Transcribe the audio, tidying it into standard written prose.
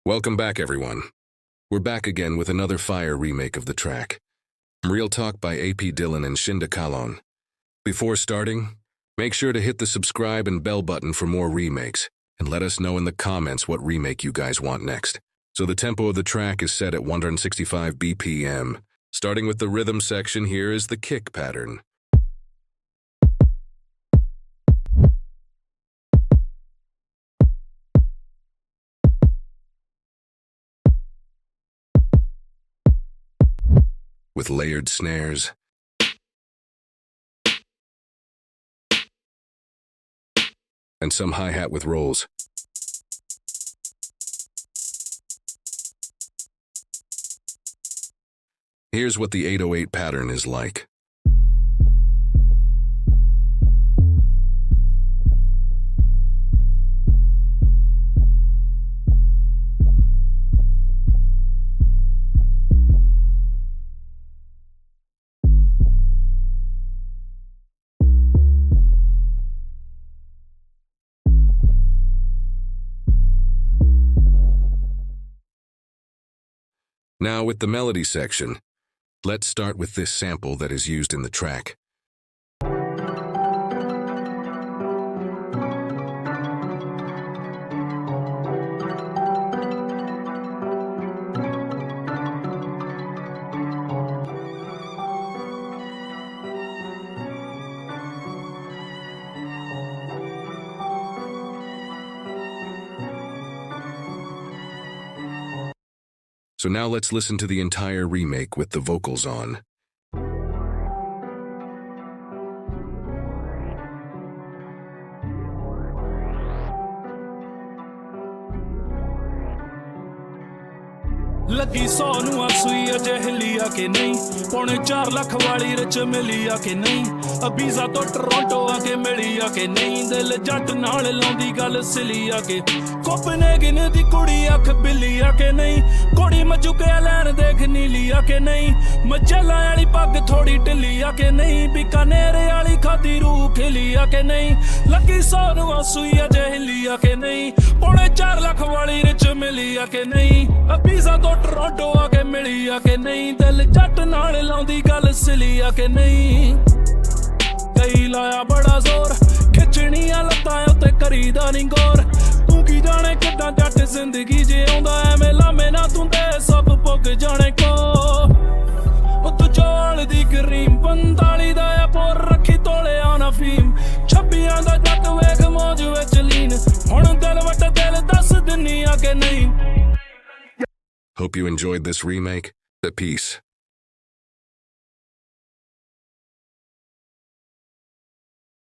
Welcome back, everyone. We're back again with another fire remake of the track. Real Talk by AP Dhillon and Shinda Kahlon. Before starting, make sure to hit the subscribe and bell button for more remakes, and let us know in the comments what remake you guys want next. So the tempo of the track is set at 165 BPM. Starting with the rhythm section, here is the kick pattern. With layered snares. And some hi-hat with rolls. Here's what the 808 pattern is like. Now with the melody section, let's start with this sample that is used in the track. So now let's listen to the entire remake with the vocals on. लगी 100 ਨੂੰ ਆਸੂਈ ਅਜੇ ਹਿੱਲੀ ਆ ਕਿ ਨਹੀਂ ਪੌਣੇ 4 ਲੱਖ ਵਾਲੀ ਰਚ ਮਿਲੀ ਆ ਕਿ ਨਹੀਂ ਅਬੀਜ਼ਾ ਤੋਂ ਟੋਰਾਂਟੋ ਆ ਕੇ ਮਿਲੀ ਆ ਕਿ ਨਹੀਂ ਦਿਲ ਜੱਟ ਨਾਲ ਲਾਉਂਦੀ ਗੱਲ ਸਿਲੀ ਆ ਕਿ ਕੋਪਨਹੈਗਨ ਦੀ ਕੁੜੀ ਅੱਖ ਬਿੱਲੀ ਆ ਕਿ ਨਹੀਂ ਕੋੜੀ ਮਜੁਕੇ ਲੈਣ ਦੇਖ ਨੀਲੀ ਆ ਕਿ ਨਹੀਂ ਮੱਝਲਾ ਵਾਲੀ ਪੱਗ ਥੋੜੀ ਢਿੱਲੀ ਆ ਕਿ ਨਹੀਂ ਬੀਕਾਨੇਰ ਵਾਲੀ ਖਾਦੀ ਰੂਹ ਖਿਲੀ ਆ ਕਿ ਨਹੀਂ ਲੱਗੀ 100 ਨੂੰ ਆਸੂਈ ਅਜੇ ਹਿੱਲੀ ਆ ਕਿ ਨਹੀਂ ਪੌਣੇ 4 ਲੱਖ ਵਾਲੀ ਰਚ ਮਿਲੀ ਆ ਕਿ ਨਹੀਂ ਅਬੀਜ਼ਾ ਤੋਂ ਟੋਰਾਂਟੋ ਆ ਕੇ ਮਿਲੀ ਆ ਕਿ ਨਹੀਂ ਦਿਲ ਜੱਟ ਨਾਲ ਲਾਉਂਦੀ ਗੱਲ ਸਿਲੀ ਆ ਕਿ ਨਹੀਂ ਕਈ ਲਾਇਆ ਬੜਾ ਜ਼ੋਰ ਖਿੱਚਣੀਆਂ ਲੱਤਾਂ ਉੱਤੇ ਕਰੀਦਾ ਨਹੀਂ ਗੌਰ ਤੂੰ ਕੀ ਜਾਣੇ ਕਿੱਦਾਂ ਜੱਟ ਜ਼ਿੰਦਗੀ ਜਿਉਂਦਾ ਐਵੇਂ ਲਾਮੇ ਨਾ ਤੂੰ ਤੇ ਸਭ ਪੁੱਗ ਜਾਣੇ ਕੋ ਉਹ ਤੂੰ ਚੋਲ ਦੀ ਕਰੀਮ 45 ਦਾ ਆ ਪੋਰ ਰੱਖੀ ਤੋਲਿਆ ਨਾ ਫੀਮ 26 ਦਾ ਜੱਟ ਵੇਖ ਮੌਜ ਵਿੱਚ ਲੀਨ ਹੁਣ ਦਿਲ ਵਟ ਦਿਲ ਦੱਸ ਦਿੰਨੀ ਆ ਕਿ ਨਹੀਂ Hope you enjoyed this remake. Peace.